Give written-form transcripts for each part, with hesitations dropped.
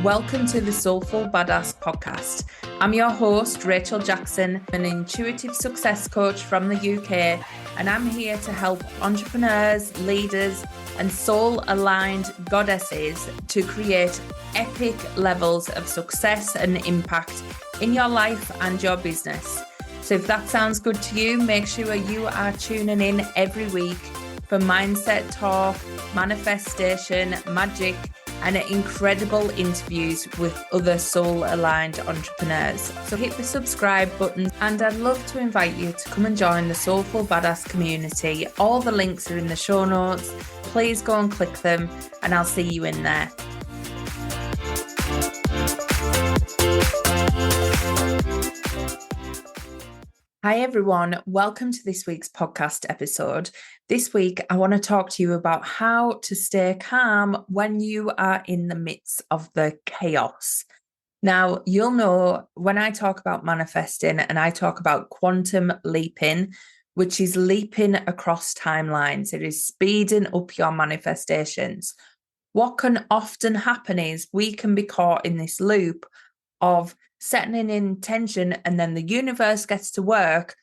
Welcome to the Soulful Badass podcast. I'm your host, Rachel Jackson, an intuitive success coach from the UK, and I'm here to help entrepreneurs, leaders, and soul-aligned goddesses to create epic levels of success and impact in your life and your business. So if that sounds good to you, make sure you are tuning in every week for mindset talk, manifestation, magic, and incredible interviews with other soul-aligned entrepreneurs. So hit the subscribe button, and I'd love to invite you to come and join the Soulful Badass community. All the links are in the show notes. Please go and click them, and I'll see you in there. Hi everyone, welcome to this week's podcast episode. This week, I want to talk to you about how to stay calm when you are in the midst of the chaos. Now, you'll know when I talk about manifesting and I talk about quantum leaping, which is leaping across timelines. It is speeding up your manifestations. What can often happen is we can be caught in this loop of setting an intention, and then the universe gets to work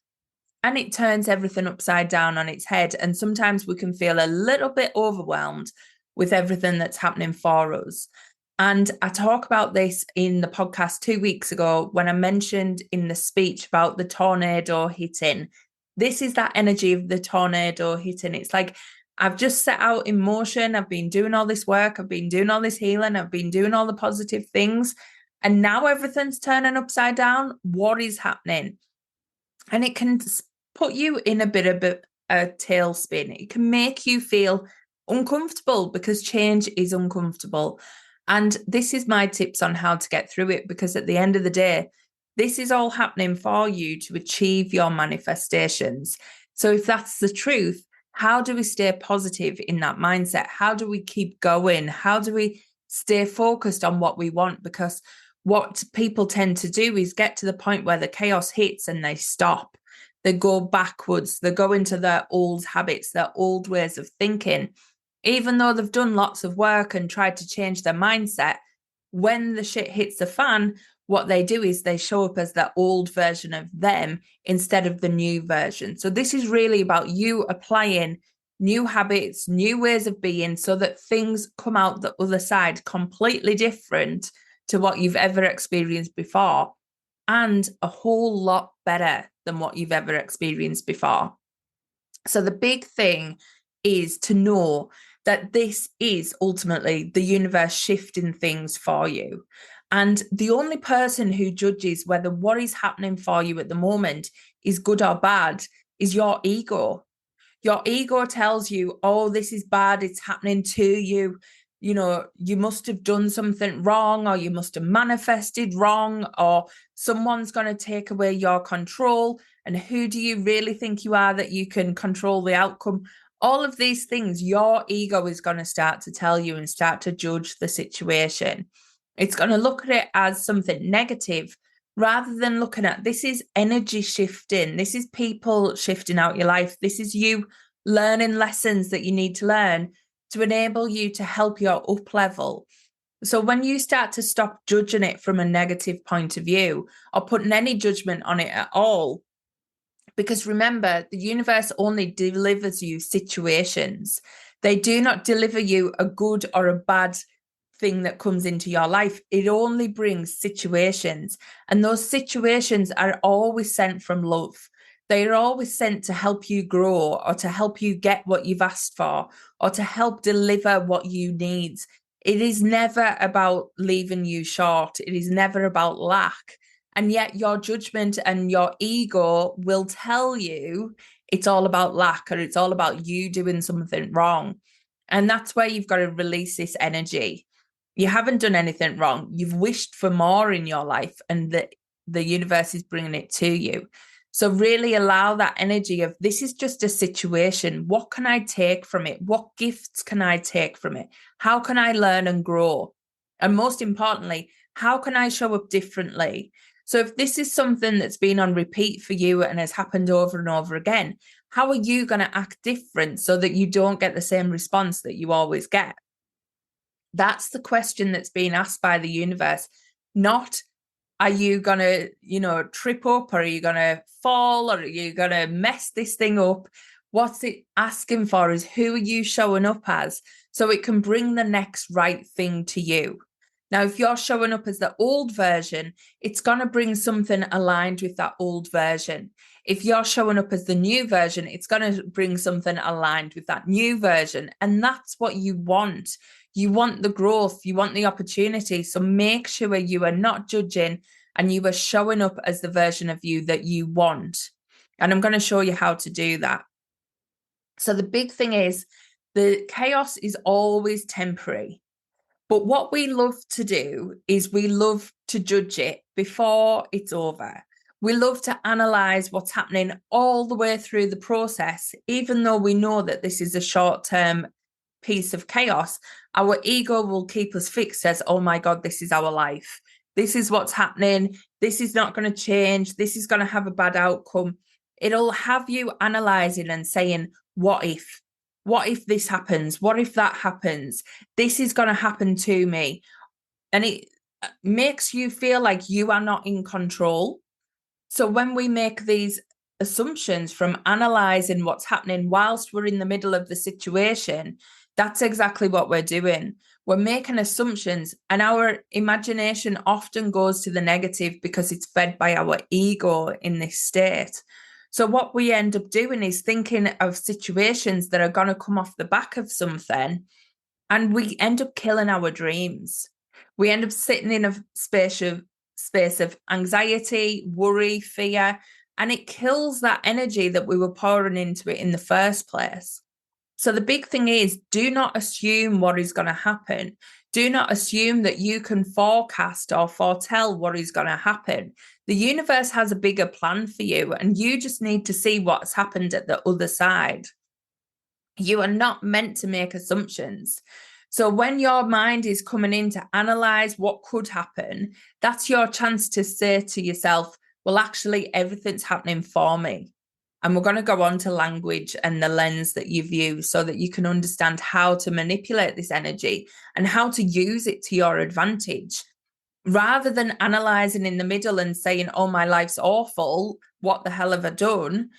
and it turns everything upside down on its head. And sometimes we can feel a little bit overwhelmed with everything that's happening for us. And I talk about this in the podcast 2 weeks ago when I mentioned in the speech about the tornado hitting. This is that energy of the tornado hitting. It's like, I've just set out in motion. I've been doing all this work. I've been doing all this healing. I've been doing all the positive things. And now everything's turning upside down. What is happening? And it can put you in a bit of a tailspin. It can make you feel uncomfortable because change is uncomfortable. And this is my tips on how to get through it, because at the end of the day, this is all happening for you to achieve your manifestations. So if that's the truth, how do we stay positive in that mindset? How do we keep going? How do we stay focused on what we want? Because what people tend to do is get to the point where the chaos hits and they stop. They go backwards. They go into their old habits, their old ways of thinking. Even though they've done lots of work and tried to change their mindset, when the shit hits the fan, what they do is they show up as the old version of them instead of the new version. So this is really about you applying new habits, new ways of being, so that things come out the other side completely different to what you've ever experienced before, and a whole lot better than what you've ever experienced before. So the big thing is to know that this is ultimately the universe shifting things for you. And the only person who judges whether what is happening for you at the moment is good or bad is your ego. Your ego tells you, oh, this is bad, it's happening to you. You know, you must have done something wrong, or you must have manifested wrong, or someone's going to take away your control. And who do you really think you are that you can control the outcome? All of these things, your ego is going to start to tell you and start to judge the situation. It's going to look at it as something negative, rather than looking at this is energy shifting. This is people shifting out your life. This is you learning lessons that you need to learn to enable you to help your up level. So when you start to stop judging it from a negative point of view, or putting any judgment on it at all, because remember, the universe only delivers you situations. They do not deliver you a good or a bad thing that comes into your life. It only brings situations, and those situations are always sent from love. They are always sent to help you grow, or to help you get what you've asked for, or to help deliver what you need. It is never about leaving you short. It is never about lack. And yet your judgment and your ego will tell you it's all about lack, or it's all about you doing something wrong. And that's where you've got to release this energy. You haven't done anything wrong. You've wished for more in your life, and the universe is bringing it to you. So really allow that energy of, this is just a situation. What can I take from it? What gifts can I take from it? How can I learn and grow? And most importantly, how can I show up differently? So if this is something that's been on repeat for you and has happened over and over again, how are you going to act different so that you don't get the same response that you always get? That's the question that's being asked by the universe. Not, are you going to, trip up, or are you going to fall, or are you going to mess this thing up? What's it asking for is, who are you showing up as, so it can bring the next right thing to you. Now, if you're showing up as the old version, it's going to bring something aligned with that old version. If you're showing up as the new version, it's going to bring something aligned with that new version. And that's what you want. You want the growth, you want the opportunity. So make sure you are not judging and you are showing up as the version of you that you want. And I'm going to show you how to do that. So the big thing is, the chaos is always temporary. But what we love to do is we love to judge it before it's over. We love to analyze what's happening all the way through the process, even though we know that this is a short-term piece of chaos. Our ego will keep us fixed as, oh my God, this is our life. This is what's happening. This is not going to change. This is going to have a bad outcome. It'll have you analyzing and saying, what if? What if this happens? What if that happens? This is going to happen to me. And it makes you feel like you are not in control. So when we make these assumptions from analyzing what's happening whilst we're in the middle of the situation, that's exactly what we're doing. We're making assumptions, and our imagination often goes to the negative because it's fed by our ego in this state. So what we end up doing is thinking of situations that are going to come off the back of something, and we end up killing our dreams. We end up sitting in a space of anxiety, worry, fear, and it kills that energy that we were pouring into it in the first place. So the big thing is, do not assume what is going to happen. Do not assume that you can forecast or foretell what is going to happen. The universe has a bigger plan for you, and you just need to see what's happened at the other side. You are not meant to make assumptions. So when your mind is coming in to analyze what could happen, that's your chance to say to yourself, well, actually, everything's happening for me. And we're going to go on to language and the lens that you view, so that you can understand how to manipulate this energy and how to use it to your advantage. Rather than analyzing in the middle and saying, oh, my life's awful, what the hell have I done?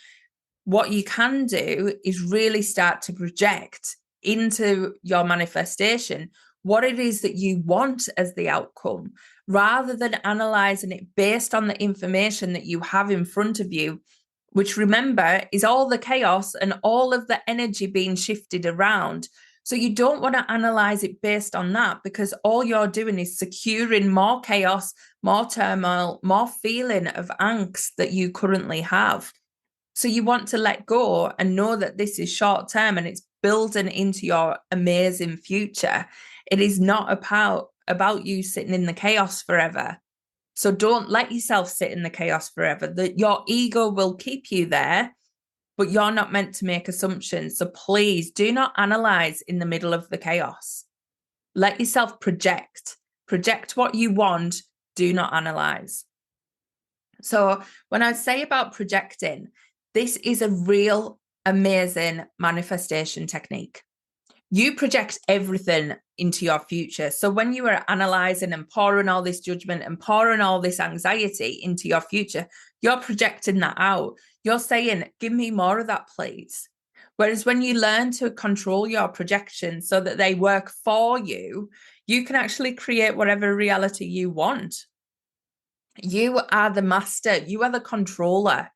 What you can do is really start to project into your manifestation what it is that you want as the outcome, rather than analyzing it based on the information that you have in front of you, which, remember, is all the chaos and all of the energy being shifted around. So you don't want to analyze it based on that, because all you're doing is securing more chaos, more turmoil, more feeling of angst that you currently have. So you want to let go and know that this is short term and it's building into your amazing future. It is not about you sitting in the chaos forever. So don't let yourself sit in the chaos forever. Your ego will keep you there, but you're not meant to make assumptions. So please do not analyze in the middle of the chaos. Let yourself project. Project what you want. Do not analyze. So when I say about projecting, this is a real amazing manifestation technique. You project everything into your future. So when you are analyzing and pouring all this judgment and pouring all this anxiety into your future, you're projecting that out. You're saying, give me more of that, please. Whereas when you learn to control your projections so that they work for you, you can actually create whatever reality you want. You are the master. You are the controller.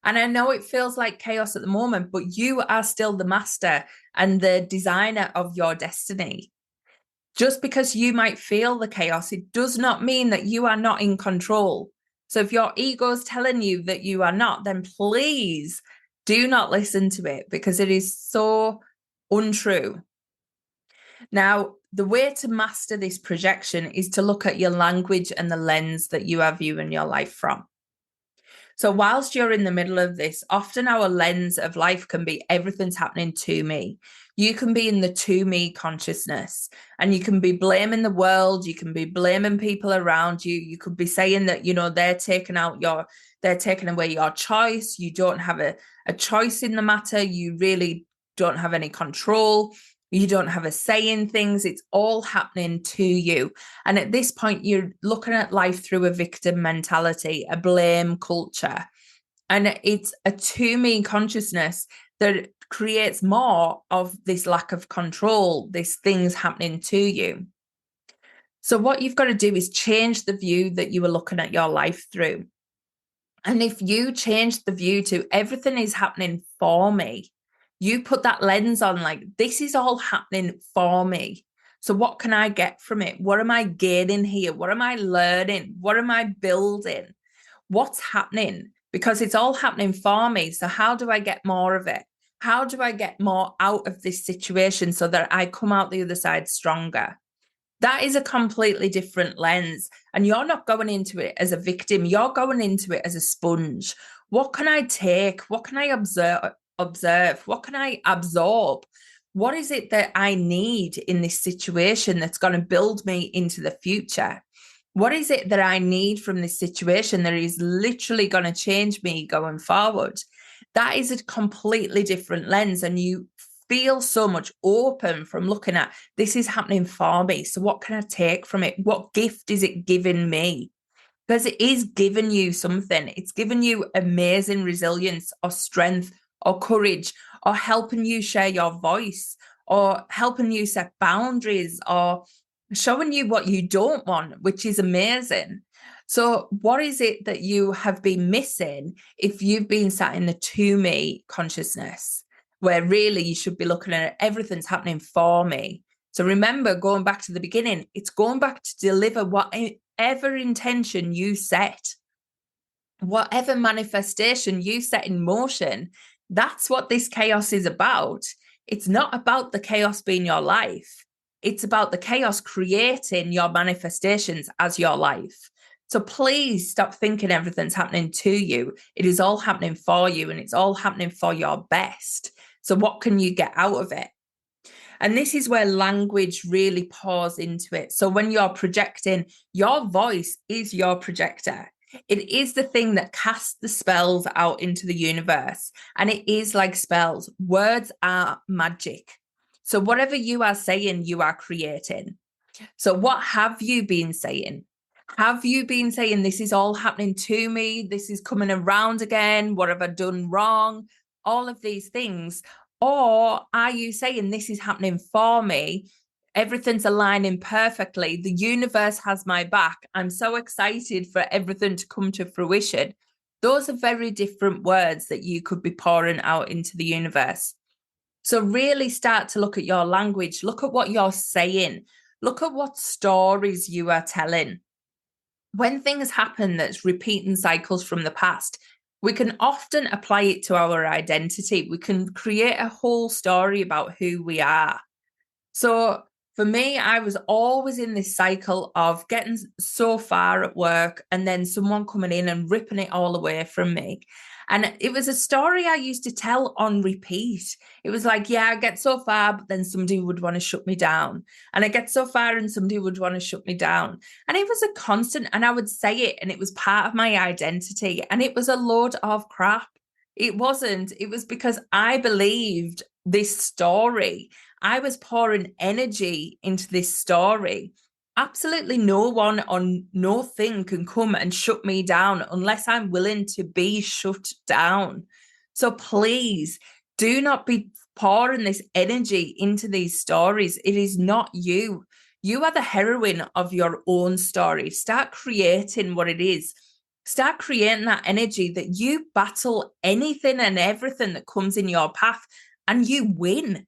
And I know it feels like chaos at the moment, but you are still the master and the designer of your destiny. Just because you might feel the chaos, it does not mean that you are not in control. So if your ego is telling you that you are not, then please do not listen to it, because it is so untrue. Now, the way to master this projection is to look at your language and the lens that you are viewing your life from. So whilst you're in the middle of this, often our lens of life can be everything's happening to me. You can be in the to me consciousness, and you can be blaming the world. You can be blaming people around you. You could be saying that, they're taking away your choice. You don't have a choice in the matter. You really don't have any control. You don't have a say in things. It's all happening to you. And at this point, you're looking at life through a victim mentality, a blame culture. And it's a to me consciousness that creates more of this lack of control, these things happening to you. So what you've got to do is change the view that you were looking at your life through. And if you change the view to everything is happening for me, you put that lens on like, this is all happening for me. So what can I get from it? What am I gaining here? What am I learning? What am I building? What's happening? Because it's all happening for me. So how do I get more of it? How do I get more out of this situation so that I come out the other side stronger? That is a completely different lens. And you're not going into it as a victim. You're going into it as a sponge. What can I take? What can I observe? What can I absorb? What is it that I need in this situation that's going to build me into the future? What is it that I need from this situation that is literally going to change me going forward? That is a completely different lens. And you feel so much open from looking at this is happening for me. So what can I take from it? What gift is it giving me? Because it is giving you something. It's giving you amazing resilience or strength or courage or helping you share your voice or helping you set boundaries or showing you what you don't want, which is amazing. So what is it that you have been missing if you've been sat in the to me consciousness, where really you should be looking at everything's happening for me? So remember, going back to the beginning, it's going back to deliver whatever intention you set, whatever manifestation you set in motion. That's what this chaos is about. It's not about the chaos being your life. It's about the chaos creating your manifestations as your life. So please stop thinking everything's happening to you. It is all happening for you and it's all happening for your best. So what can you get out of it? And this is where language really pours into it. So when you're projecting, your voice is your projector. It is the thing that casts the spells out into the universe. And it is like spells. Words are magic. So whatever you are saying, you are creating. So what have you been saying? Have you been saying, this is all happening to me? This is coming around again. What have I done wrong? All of these things. Or are you saying, this is happening for me? Everything's aligning perfectly. The universe has my back. I'm so excited for everything to come to fruition. Those are very different words that you could be pouring out into the universe. So really start to look at your language. Look at what you're saying. Look at what stories you are telling. When things happen that's repeating cycles from the past, we can often apply it to our identity. We can create a whole story about who we are. So for me, I was always in this cycle of getting so far at work and then someone coming in and ripping it all away from me. And it was a story I used to tell on repeat. It was like, yeah, I get so far, but then somebody would want to shut me down. And I get so far and somebody would want to shut me down. And it was a constant, and I would say it, and it was part of my identity. And it was a load of crap. It wasn't. It was because I believed this story. I was pouring energy into this story. Absolutely no one or no thing can come and shut me down unless I'm willing to be shut down. So please do not be pouring this energy into these stories. It is not you. You are the heroine of your own story. Start creating what it is. Start creating that energy that you battle anything and everything that comes in your path and you win.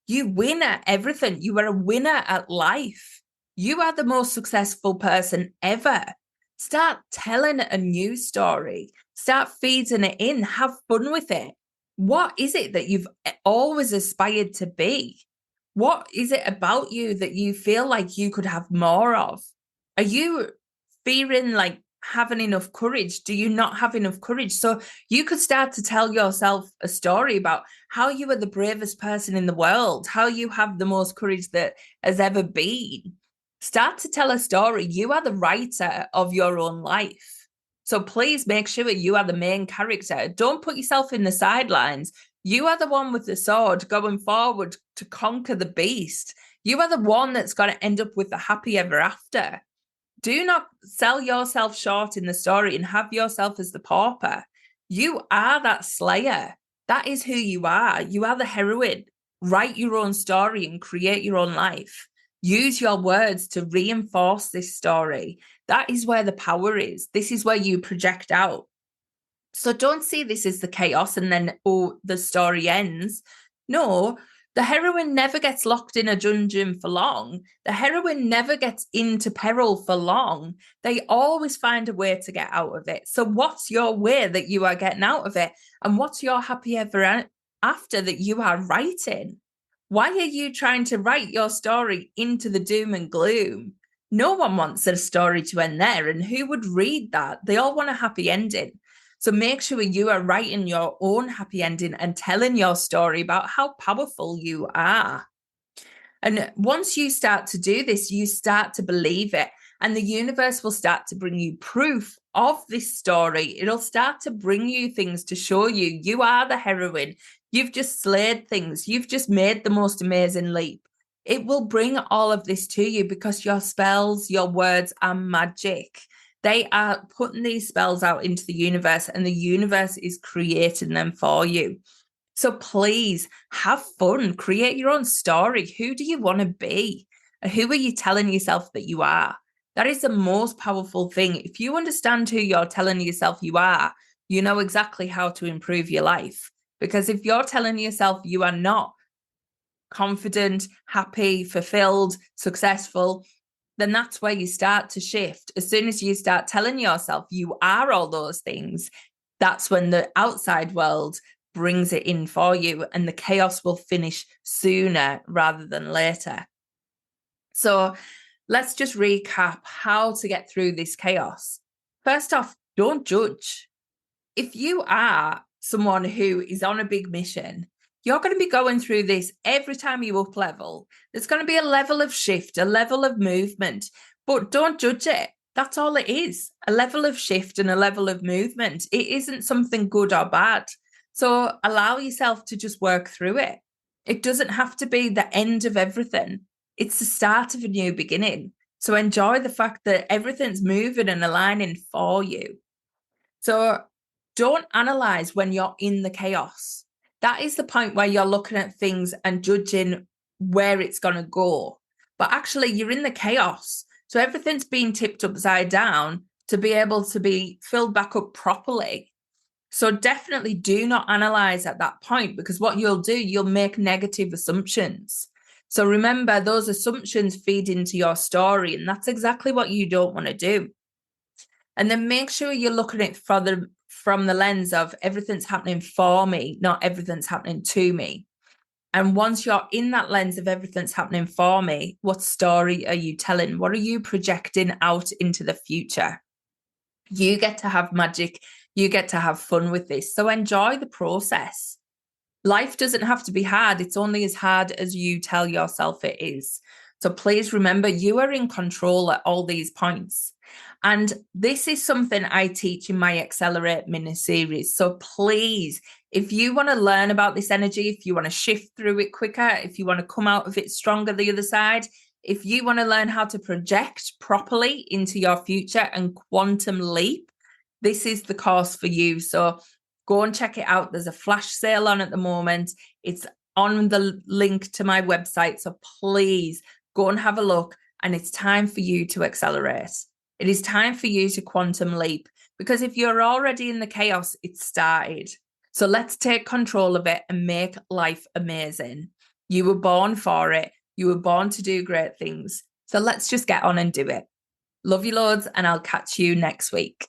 You win at everything. You are a winner at life. You are the most successful person ever. Start telling a new story. Start feeding it in. Have fun with it. What is it that you've always aspired to be? What is it about you that you feel like you could have more of? Are you feeling like having enough courage? Do you not have enough courage? So you could start to tell yourself a story about how you are the bravest person in the world, how you have the most courage that has ever been. Start to tell a story. You are the writer of your own life. So please make sure you are the main character. Don't put yourself in the sidelines. You are the one with the sword going forward to conquer the beast. You are the one that's going to end up with the happy ever after. Do not sell yourself short in the story and have yourself as the pauper. You are that slayer. That is who you are. You are the heroine. Write your own story and create your own life. Use your words to reinforce this story. That is where the power is. This is where you project out. So don't see this as the chaos and then, oh, the story ends. No, the heroine never gets locked in a dungeon for long. The heroine never gets into peril for long. They always find a way to get out of it. So what's your way that you are getting out of it? And what's your happy ever after that you are writing? Why are you trying to write your story into the doom and gloom? No one wants a story to end there. And who would read that? They all want a happy ending. So make sure you are writing your own happy ending and telling your story about how powerful you are. And once you start to do this, you start to believe it. And the universe will start to bring you proof of this story. It'll start to bring you things to show you you are the heroine. You've just slayed things. You've just made the most amazing leap. It will bring all of this to you because your spells, your words are magic. They are putting these spells out into the universe and the universe is creating them for you. So please have fun, create your own story. Who do you want to be? Who are you telling yourself that you are? That is the most powerful thing. If you understand who you're telling yourself you are, you know exactly how to improve your life. Because if you're telling yourself you are not confident, happy, fulfilled, successful, then that's where you start to shift. As soon as you start telling yourself you are all those things, that's when the outside world brings it in for you and the chaos will finish sooner rather than later. So let's just recap how to get through this chaos. First off, don't judge. If you are someone who is on a big mission, you're going to be going through this every time you up level. There's going to be a level of shift, a level of movement, but don't judge it. That's all it is, a level of shift and a level of movement. It isn't something good or bad. So allow yourself to just work through it. It doesn't have to be the end of everything. It's the start of a new beginning. So enjoy the fact that everything's moving and aligning for you. So don't analyze when you're in the chaos. That is the point where you're looking at things and judging where it's going to go. But actually, you're in the chaos. So everything's being tipped upside down to be able to be filled back up properly. So definitely do not analyze at that point, because what you'll do, you'll make negative assumptions. So remember, those assumptions feed into your story, and that's exactly what you don't want to do. And then make sure you're looking at it from the lens of everything's happening for me, not everything's happening to me. And once you're in that lens of everything's happening for me, what story are you telling? What are you projecting out into the future? You get to have magic. You get to have fun with this. So enjoy the process. Life doesn't have to be hard. It's only as hard as you tell yourself it is. So please remember, you are in control at all these points. And this is something I teach in my Accelerate mini series. So please, if you want to learn about this energy, if you want to shift through it quicker, if you want to come out of it stronger the other side, if you want to learn how to project properly into your future and quantum leap, this is the course for you. So go and check it out. There's a flash sale on at the moment. It's on the link to my website. So please go and have a look. And it's time for you to accelerate. It is time for you to quantum leap, because if you're already in the chaos, it's started. So let's take control of it and make life amazing. You were born for it. You were born to do great things. So let's just get on and do it. Love you loads, and I'll catch you next week.